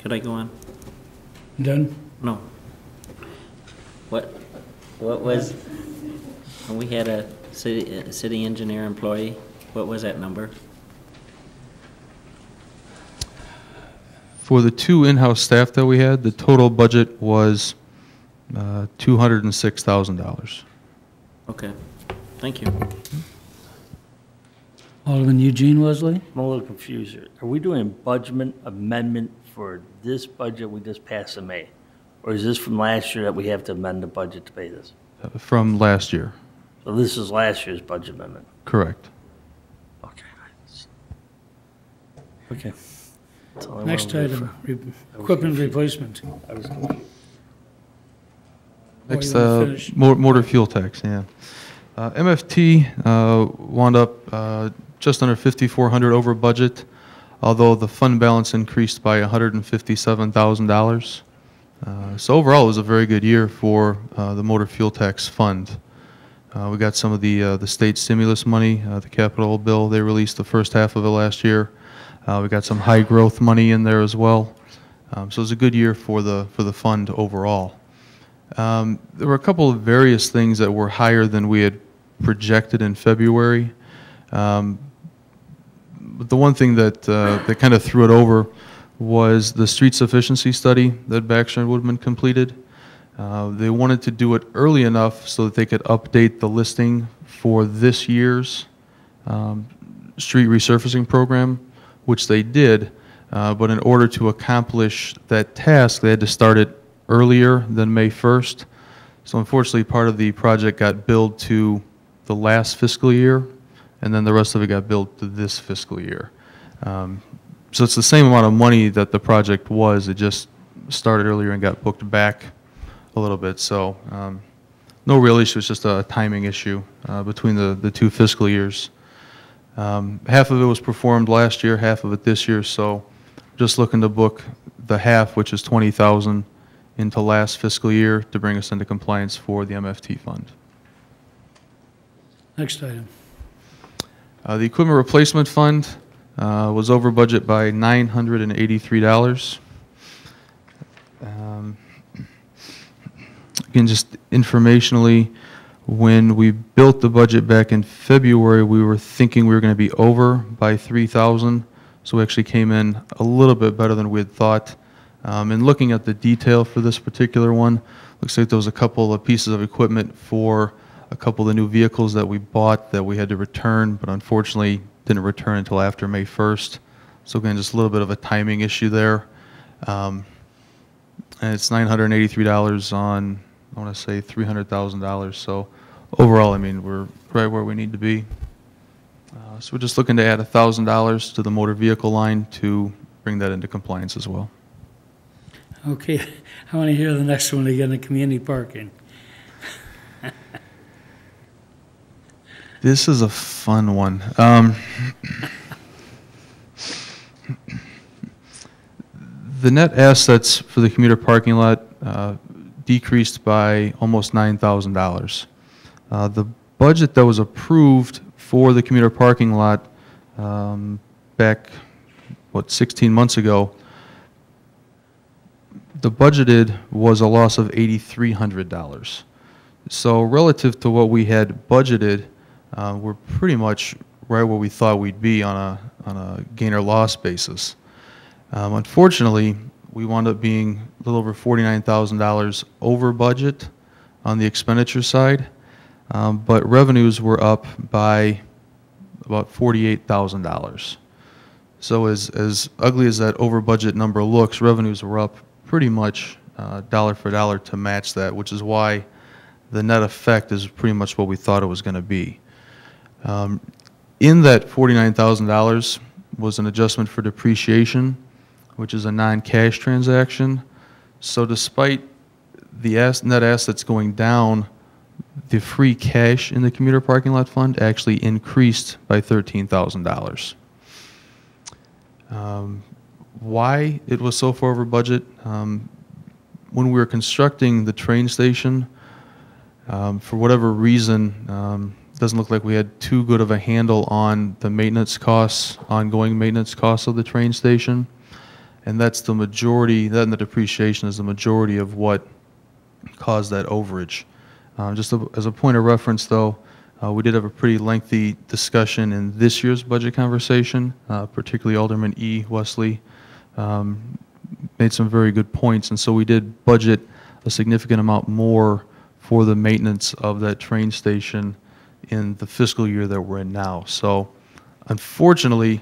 Could I go on? Done? No. What was, when we had a city engineer employee, what was that number? For the two in-house staff that we had, the total budget was $206,000. Okay, thank you. Alderman Eugene Wesley? I'm a little confused here. Are we doing a budget amendment for this budget we just passed in May? Or is this from last year that we have to amend the budget to pay this? From last year, So this is last year's budget amendment? correct. Okay. Okay. That's all I Next wanted to item, do. equipment replacement. I was confused. Next, you wanna finish? motor fuel tax, yeah. MFT wound up just under 5,400 over budget, although the fund balance increased by $157,000. So overall, it was a very good year for the motor fuel tax fund. We got some of the state stimulus money, the capital bill they released the first half of it last year. We got some high growth money in there as well. So it was a good year for the fund overall. There were a couple of various things that were higher than we had projected in February. But the one thing that kind of threw it over was the street sufficiency study that Baxter and Woodman completed. They wanted to do it early enough so that they could update the listing for this year's street resurfacing program, which they did. But in order to accomplish that task, they had to start it earlier than May 1st. So unfortunately, part of the project got billed to the last fiscal year, and then the rest of it got billed to this fiscal year. So it's the same amount of money that the project was. It just started earlier and got booked back a little bit. So no real issue. It's just a timing issue between the two fiscal years. Half of it was performed last year, half of it this year. So just looking to book the half, which is $20,000, into last fiscal year to bring us into compliance for the MFT fund. Next item. The equipment replacement fund was over budget by $983. Again, just informationally, when we built the budget back in February, we were thinking we were going to be over by $3,000, so we actually came in a little bit better than we had thought. And looking at the detail for this particular one, looks like there was a couple of pieces of equipment for a couple of the new vehicles that we bought that we had to return, but unfortunately didn't return until after May 1st. So again, just a little bit of a timing issue there. And it's $983 on, I want to say, $300,000. So overall, I mean, we're right where we need to be. So we're just looking to add $1,000 to the motor vehicle line to bring that into compliance as well. Okay, I want to hear the next one again, the community parking. This is a fun one. The net assets for the commuter parking lot decreased by almost $9,000. The budget that was approved for the commuter parking lot back, 16 months ago, the budgeted was a loss of $8,300. So relative to what we had budgeted, we're pretty much right where we thought we'd be on a gain or loss basis. Unfortunately, we wound up being a little over $49,000 over budget on the expenditure side, but revenues were up by about $48,000. So as ugly as that over budget number looks, revenues were up pretty much dollar for dollar to match that, which is why the net effect is pretty much what we thought it was going to be. In that $49,000 was an adjustment for depreciation, which is a non-cash transaction. So despite the net assets going down, the free cash in the commuter parking lot fund actually increased by $13,000. Why it was so far over budget? When we were constructing the train station, for whatever reason, doesn't look like we had too good of a handle on the maintenance costs, ongoing maintenance costs of the train station. And that's the majority, that and the depreciation is the majority of what caused that overage. As a point of reference, though, we did have a pretty lengthy discussion in this year's budget conversation, particularly Alderman E. Wesley made some very good points, and so we did budget a significant amount more for the maintenance of that train station in the fiscal year that we're in now. So unfortunately,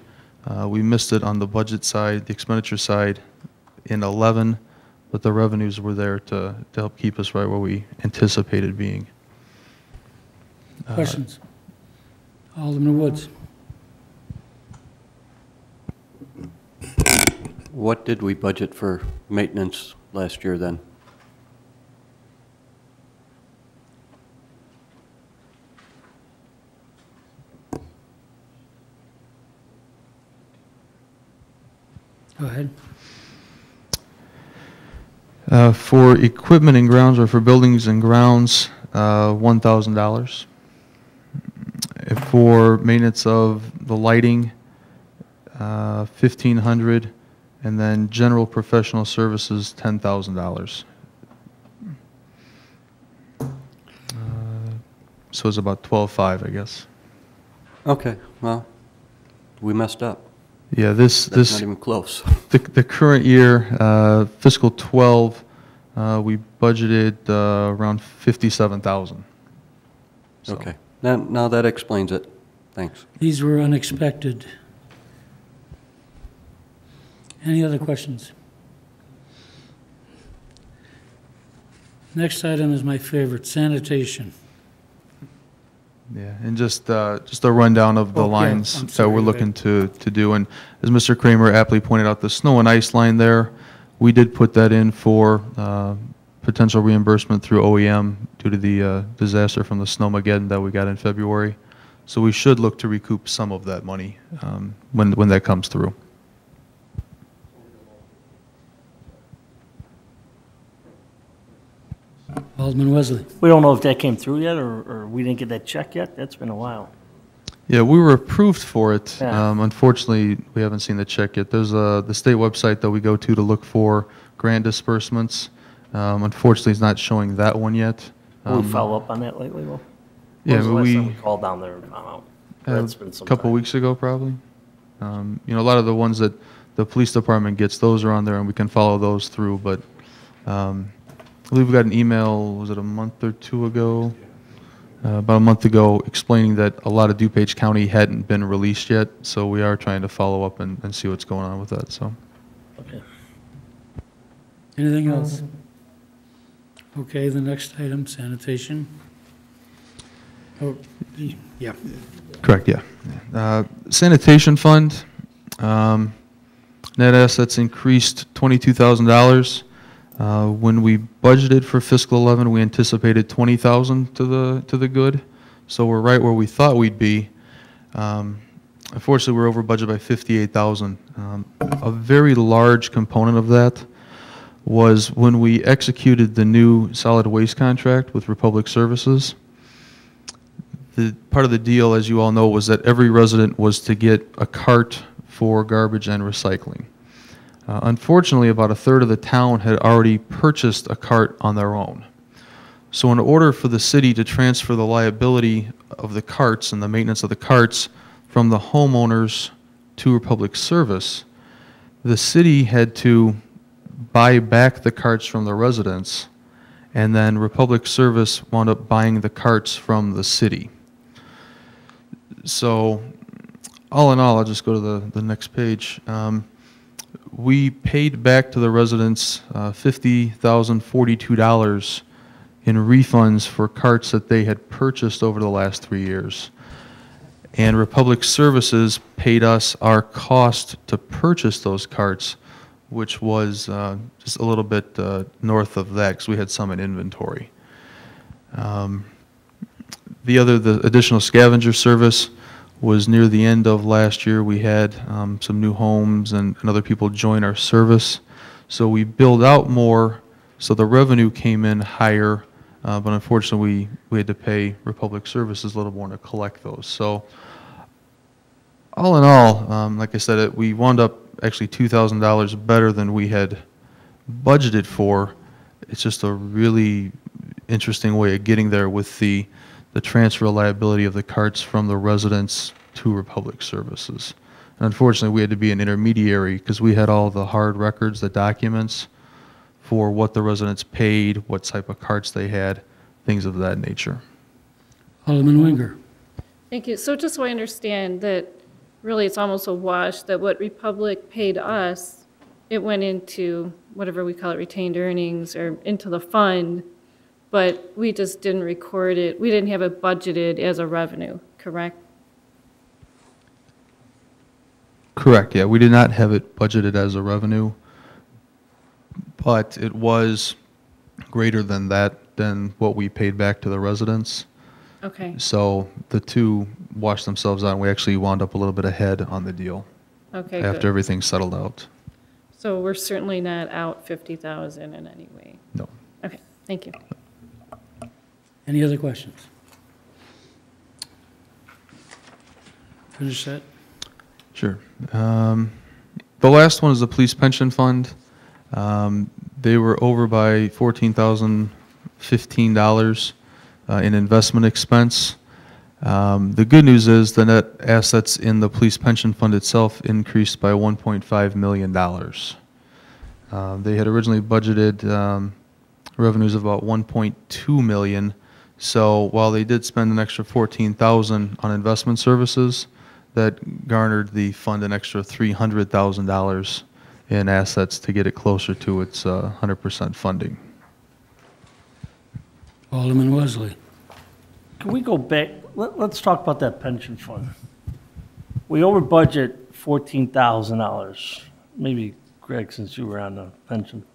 we missed it on the budget side, the expenditure side in 11, but the revenues were there to help keep us right where we anticipated being. Questions? Alderman Woods. What did we budget for maintenance last year then? Go ahead. For equipment and grounds, or for buildings and grounds, $1,000. For maintenance of the lighting, $1,500, and then general professional services, $10,000. So it's about 12.5, I guess. Okay, well, we messed up. Yeah, That's not even close. the current year, fiscal 12, we budgeted around 57,000. So. Okay, now that explains it. Thanks. These were unexpected. Any other questions? Next item is my favorite, sanitation. Yeah, and just a rundown of the Oh, yeah, lines I'm that sorry, we're go looking to do. And as Mr. Kramer aptly pointed out, the snow and ice line there, we did put that in for potential reimbursement through OEM due to the disaster from the Snowmageddon that we got in February. So we should look to recoup some of that money when that comes through. Alderman Wesley. We don't know if that came through yet, or we didn't get that check yet? That's been a while. Yeah, we were approved for it. Yeah. Unfortunately, we haven't seen the check yet. There's the state website that we go to look for grant disbursements. Unfortunately, it's not showing that one yet. Will we follow up on that lately, Will? Yeah, When was the last we time we called down there and found out? That's been some a couple time. weeks ago, probably. A lot of the ones that the police department gets, those are on there, and we can follow those through. But I believe we got an email, was it a month or two ago? About a month ago, explaining that a lot of DuPage County hadn't been released yet, so we are trying to follow up and see what's going on with that, so. Okay. Anything else? Okay, the next item, sanitation. Oh, yeah. Correct, yeah. Sanitation fund, net assets increased $22,000. When we budgeted for fiscal 11, we anticipated 20,000 to the good, so we're right where we thought we'd be. Unfortunately, we're over budget by 58,000. A very large component of that was when we executed the new solid waste contract with Republic Services. Part of the deal, as you all know, was that every resident was to get a cart for garbage and recycling. Unfortunately, about a third of the town had already purchased a cart on their own. So in order for the city to transfer the liability of the carts and the maintenance of the carts from the homeowners to Republic Service, the city had to buy back the carts from the residents, and then Republic Service wound up buying the carts from the city. So all in all, I'll just go to the next page. We paid back to the residents $50,042 in refunds for carts that they had purchased over the last 3 years. And Republic Services paid us our cost to purchase those carts, which was just a little bit north of that because we had some in inventory. The additional scavenger service was near the end of last year. We had some new homes and other people join our service. So we billed out more, so the revenue came in higher, but unfortunately we had to pay Republic Services a little more to collect those. So all in all, like I said, we wound up actually $2,000 better than we had budgeted for. It's just a really interesting way of getting there with the transfer liability of the carts from the residents to Republic Services. And unfortunately, we had to be an intermediary because we had all the hard records, the documents for what the residents paid, what type of carts they had, things of that nature. Alderman Winger. Thank you. So just so I understand that really it's almost a wash that what Republic paid us, it went into whatever we call it, retained earnings, or into the fund, but we just didn't record it. We didn't have it budgeted as a revenue, correct? Correct, yeah. We did not have it budgeted as a revenue, but it was greater than that, than what we paid back to the residents. Okay, So the two washed themselves out, and we actually wound up a little bit ahead on the deal okay, after good. everything settled out. So we're certainly not out 50,000 in any way. No. Okay, thank you. Any other questions? Finish that? Sure. The last one is the police pension fund. They were over by $14,015 in investment expense. The good news is the net assets in the police pension fund itself increased by $1.5 million. They had originally budgeted revenues of about $1.2 million. So while they did spend an extra $14,000 on investment services, that garnered the fund an extra $300,000 in assets to get it closer to its 100% funding. Alderman Wesley. Can we go back, let's talk about that pension fund. We over budget $14,000, maybe Greg, since you were on the pension.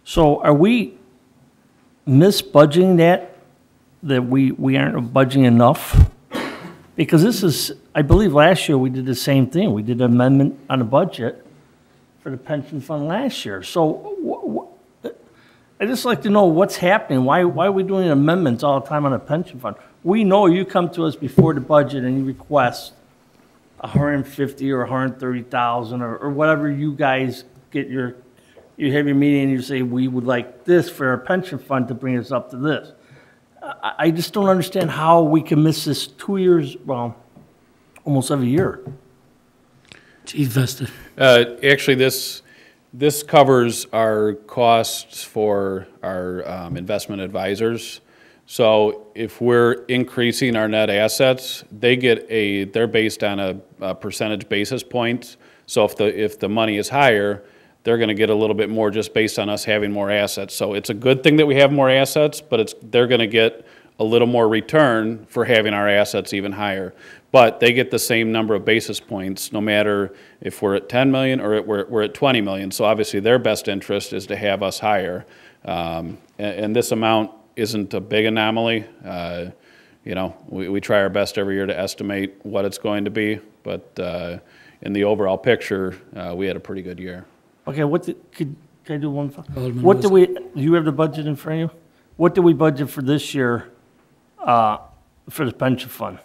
So are we misbudgeting that we aren't budgeting enough? Because this is, I believe last year we did the same thing. We did an amendment on the budget for the pension fund last year. So I'd just like to know what's happening. Why are we doing amendments all the time on a pension fund? We know you come to us before the budget and you request 150 or 130,000 or whatever you guys get you have your meeting and you say, we would like this for our pension fund to bring us up to this. I just don't understand how we can miss this 2 years, well, almost every year. Chief Vesta. Actually, this covers our costs for our investment advisors. So if we're increasing our net assets, they're based on a percentage basis points. So if the money is higher, they're going to get a little bit more just based on us having more assets. So it's a good thing that we have more assets, but they're going to get a little more return for having our assets even higher. But they get the same number of basis points no matter if we're at 10 million or we're at 20 million. So obviously their best interest is to have us higher. And this amount isn't a big anomaly. We try our best every year to estimate what it's going to be, but in the overall picture, we had a pretty good year. Okay, can I do one? Alderman What do you have the budget in front of you? What do we budget for this year for the pension fund?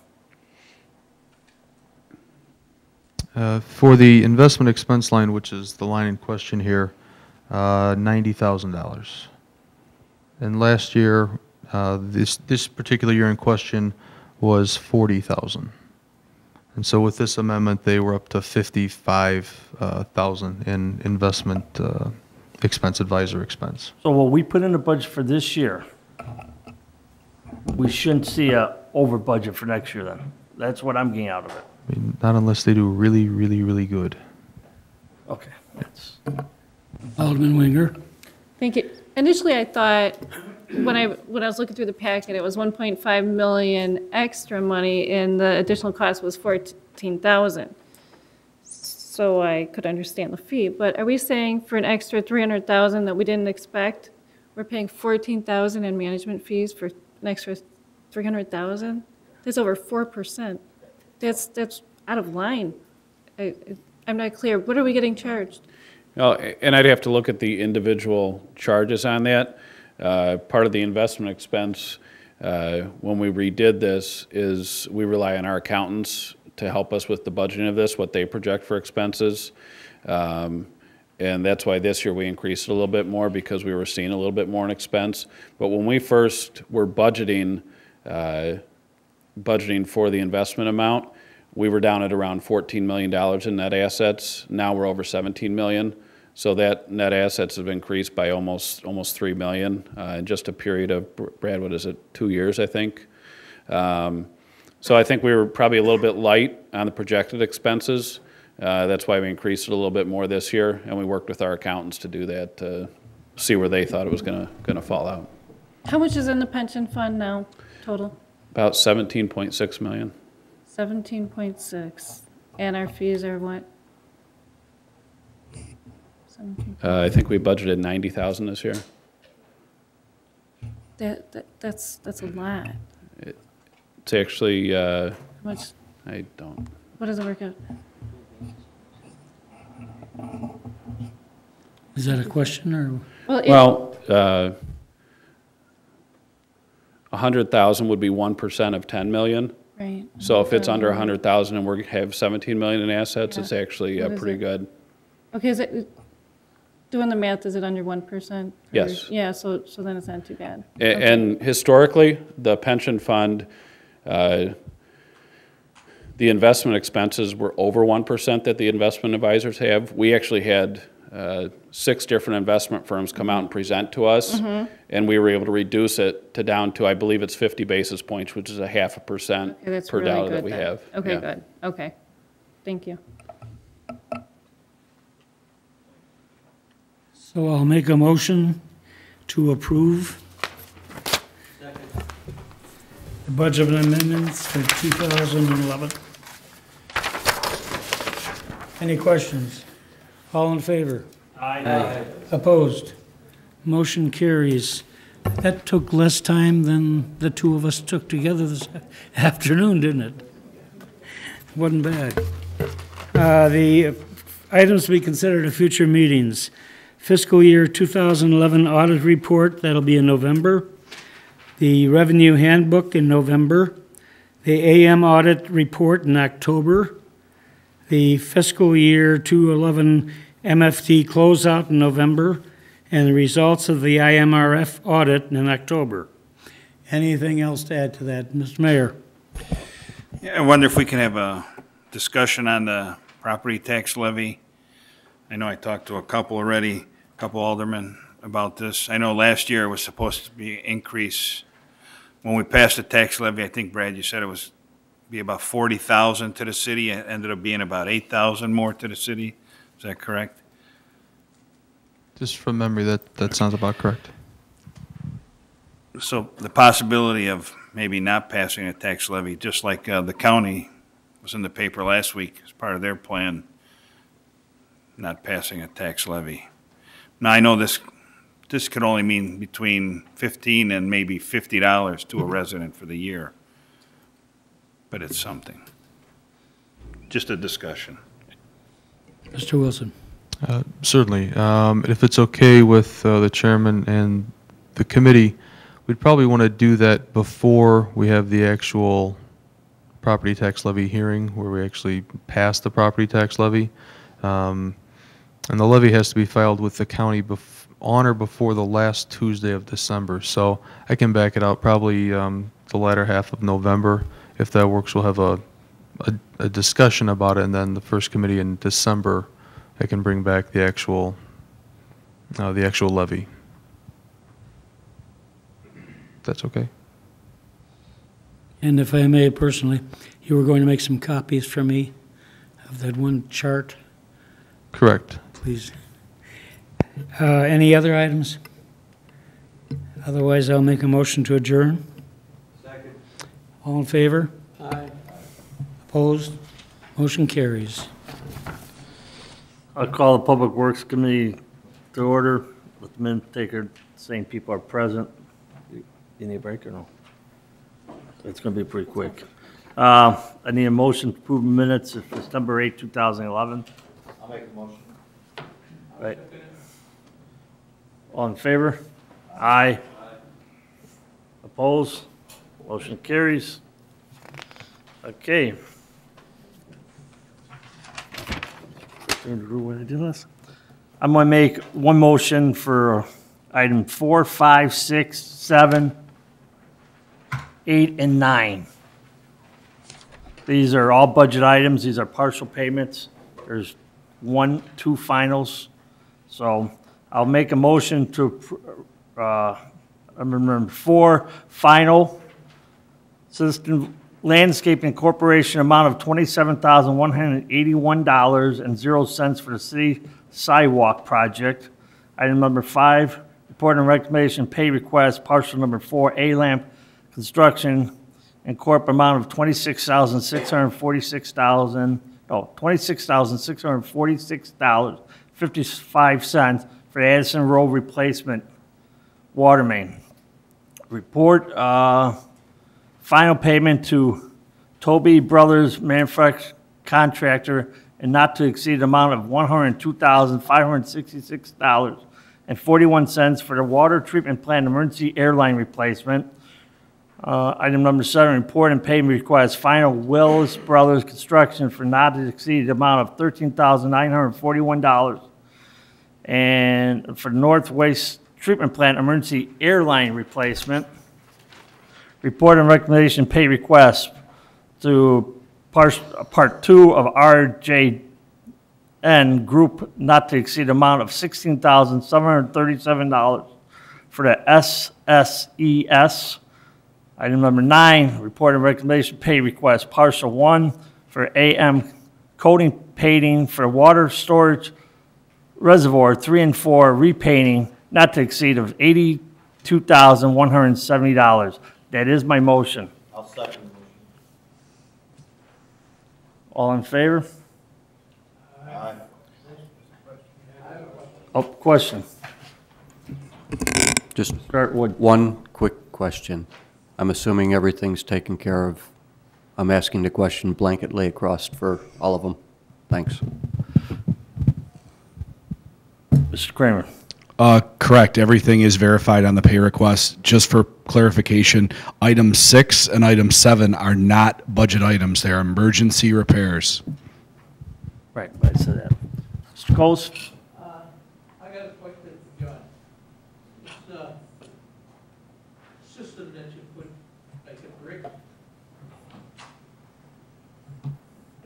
For the investment expense line, which is the line in question here, $90,000. And last year, this particular year in question was $40,000. And so with this amendment, they were up to $55,000 in investment expense, advisor expense. So what we put in the budget for this year, we shouldn't see a over budget for next year then. That's what I'm getting out of it. I mean, not unless they do really, really, really good. Okay, that's. Alderman Winger. Thank you. Initially, I thought, when I was looking through the packet, it was 1.5 million extra money, and the additional cost was 14,000. So I could understand the fee, but are we saying for an extra 300,000 that we didn't expect, we're paying 14,000 in management fees for an extra 300,000? That's over 4%. That's out of line. I'm not clear. What are we getting charged? And I'd have to look at the individual charges on that. Part of the investment expense, when we redid this, is we rely on our accountants to help us with the budgeting of this, what they project for expenses. And that's why this year we increased it a little bit more, because we were seeing a little bit more in expense. But when we first were budgeting for the investment amount, we were down at around $14 million in net assets. Now we're over 17 million. So that net assets have increased by almost 3 million in just a period of, Brad, what is it, 2 years, I think. So I think we were probably a little bit light on the projected expenses. That's why we increased it a little bit more this year, and we worked with our accountants to do that, to see where they thought it was gonna fall out. How much is in the pension fund now, total? About 17.6 million. 17.6. And our fees are what? 17. I think we budgeted 90,000 this year. That's a lot. It's actually, How much, I don't, what does it work out? Is that a question, or? well, 100,000 would be 1% of 10 million. Right. So if it's under 100,000 and we have 17 million in assets, it's actually What is pretty it? good. Okay, is it, doing the math, is it under 1%? Yes. Yeah, so then it's not too bad. And historically, the pension fund, the investment expenses were over 1% that the investment advisors have. We actually had 6 different investment firms come out and present to us, and we were able to reduce it to down to, I believe it's 50 basis points, which is a 0.5% Okay, that's per really dollar good that we then. have. Okay, Yeah. good, okay. Thank you. So I'll make a motion to approve the budget amendments for 2011. Any questions? All in favor? Aye. Opposed? Motion carries. That took less time than the two of us took together this afternoon, didn't it? Wasn't bad. The items to be considered at future meetings. Fiscal year 2011 audit report, that'll be in November. The revenue handbook in November. The AM audit report in October. The fiscal year 2011 MFT closeout in November, and the results of the IMRF audit in October. Anything else to add to that, Mr. Mayor? Yeah, I wonder if we can have a discussion on the property tax levy. I know I talked to a couple already, a couple aldermen about this. I know last year it was supposed to be an increase. When we passed the tax levy, I think, Brad, you said it was be about 40,000 to the city. It ended up being about 8,000 more to the city. Is that correct? Just from memory, that sounds about correct. So the possibility of maybe not passing a tax levy, just like the county was in the paper last week as part of their plan, not passing a tax levy. Now, I know this could only mean between $15 and maybe $50 to a resident for the year, but it's something. Just a discussion. Mr. Wilson? Certainly. If it's okay with the chairman and the committee, we'd probably want to do that before we have the actual property tax levy hearing, where we actually pass the property tax levy. And the levy has to be filed with the county on or before the last Tuesday of December. So I can back it out probably the latter half of November. If that works, we'll have a discussion about it, and then the first committee in December, I can bring back the actual levy. That's okay. And if I may personally, you were going to make some copies for me of that one chart, Correct. please. Any other items? Otherwise, I'll make a motion to adjourn. Second. All in favor? Aye. Opposed? Motion carries. I'll call the Public Works Committee to order. With the minute taker, same people are present. You need a break or no? It's going to be pretty quick. I need a motion to approve minutes of December 8, 2011. I'll make a motion. Right. All in favor? Aye. Opposed? Motion carries. Okay. I'm gonna make one motion for item 4, 5, 6, 7, 8, and 9. These are all budget items. These are partial payments. There's 1, 2 finals. So I'll make a motion to, number 4, final, Citizen Landscaping Corporation amount of $27,181.00 for the city sidewalk project. Item number 5, report and recommendation pay request, partial number 4, A-Lamp Construction and corp amount of $26,646.55 for the Addison Road replacement water main. Report, final payment to Toby Brothers Manufacturing Contractor and not to exceed the amount of $102,566.41 for the water treatment plant emergency airline replacement. Item number 7, report and payment request, final Willis Brothers Construction for not to exceed the amount of $13,941. And for Northwest Treatment Plant emergency airline replacement. Report and recommendation pay request to part 2 of RJN Group not to exceed the amount of $16,737 for the SSES. Item number 9, report and recommendation pay request, partial 1 for AM coating painting for water storage reservoir 3 and 4 repainting not to exceed of $82,170. That is my motion. I'll second the motion. All in favor? Oh, question. Just Start with, one quick question. I'm assuming everything's taken care of. I'm asking the question blanketly across for all of them. Thanks. Mr. Kramer. Correct. Everything is verified on the pay request. Just for clarification, item 6 and item 7 are not budget items. They are emergency repairs. Right, I said that. Mr. Coles? I got a question for John. This system that you put, like a brick,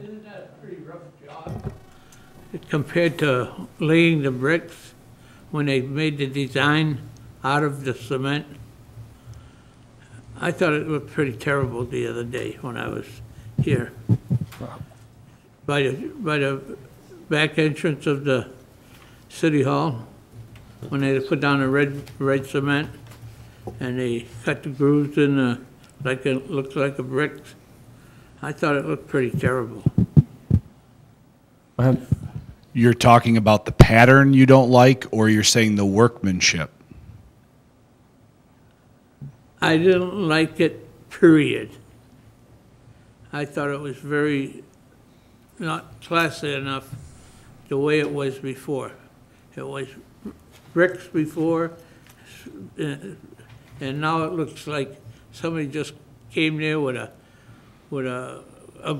isn't that a pretty rough job? Compared to laying the bricks when they made the design out of the cement? I thought it looked pretty terrible the other day when I was here. By the back entrance of the city hall, when they put down the red cement and they cut the grooves in the, like it looked like a brick. I thought it looked pretty terrible. You're talking about the pattern you don't like, or you're saying the workmanship? I didn't like it, period. I thought it was very not classy enough the way it was before. It was bricks before, and now it looks like somebody just came there with a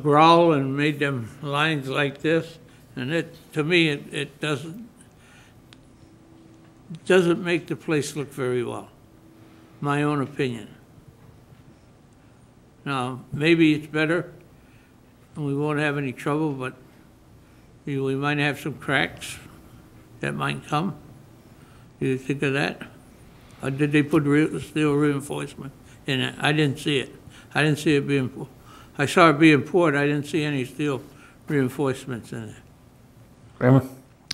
growl and made them lines like this. And to me, it doesn't make the place look very well. My own opinion. Now, maybe it's better, and we won't have any trouble, but we might have some cracks that might come. Do you think of that? Or did they put steel reinforcement in it? I didn't see it. I didn't see it being. I saw it being poured. I didn't see any steel reinforcements in it. Kramer?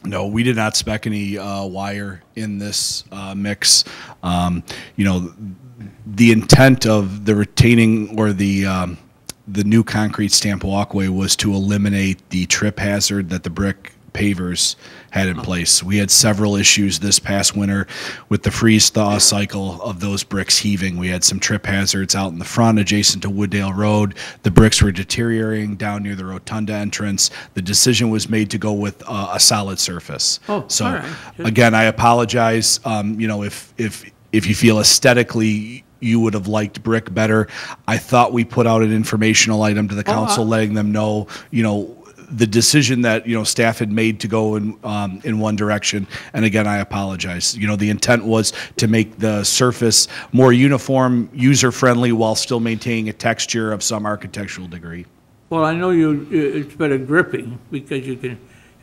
No, we did not spec any wire in this mix. You know, the intent of the retaining or the new concrete stamp walkway was to eliminate the trip hazard that the brick pavers had in place. We had several issues this past winter with the freeze-thaw cycle of those bricks heaving. We had some trip hazards out in the front adjacent to Wooddale Road. The bricks were deteriorating down near the rotunda entrance. The decision was made to go with a solid surface. Oh, so all right. again, I apologize. You know, if you feel aesthetically you would have liked brick better, I thought we put out an informational item to the council letting them know, you know, the decision that, staff had made to go in one direction. And again, I apologize. The intent was to make the surface more uniform, user-friendly, while still maintaining a texture of some architectural degree. Well, I know it's better gripping because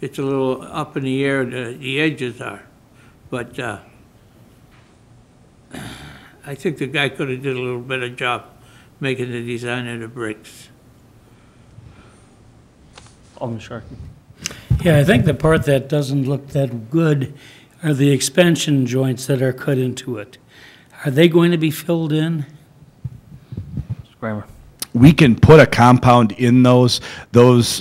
it's a little up in the air, the edges are. But I think the guy could have did a little better job making the design of the bricks. Alderman Sharkey. Yeah, I think the part that doesn't look that good are the expansion joints that are cut into it. Are they going to be filled in? Mr. Kramer. We can put a compound in those. Those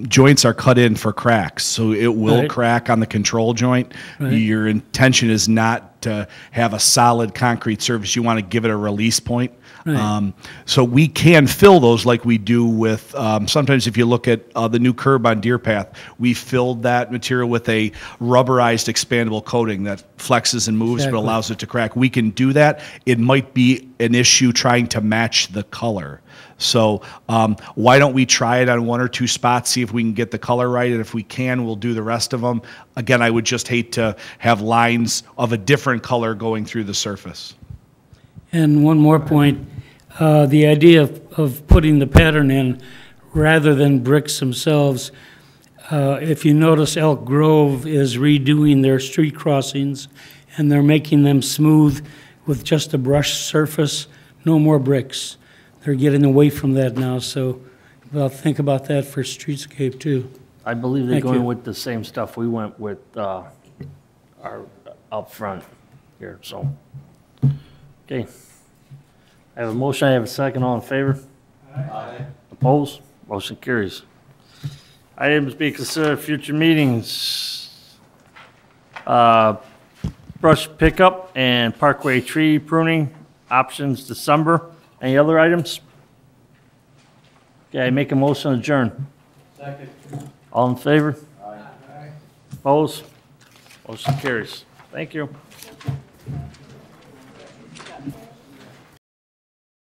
joints are cut in for cracks, so it will Right. crack on the control joint. Right. Your intention is not to have a solid concrete surface. You want to give it a release point. Right. So we can fill those like we do with, sometimes if you look at the new curb on Deer Path, we filled that material with a rubberized expandable coating that flexes and moves but Exactly. allows it to crack. We can do that. It might be an issue trying to match the color. So why don't we try it on one or two spots, see if we can get the color right, and if we can, we'll do the rest of them. Again, I would just hate to have lines of a different color going through the surface. And one more point, the idea of putting the pattern in rather than bricks themselves. If you notice, Elk Grove is redoing their street crossings, and they're making them smooth with just a brushed surface, no more bricks. They're getting away from that now, so well, think about that for streetscape too. I believe they're Thank going you. with the same stuff we went with our up front here, so. Okay. I have a motion, I have a second, all in favor? Aye. Opposed? Motion carries. Items being considered future meetings. Brush pickup and parkway tree pruning options December. Any other items? Okay, I make a motion to adjourn. Second. All in favor? Aye. Opposed? Motion carries. Thank you.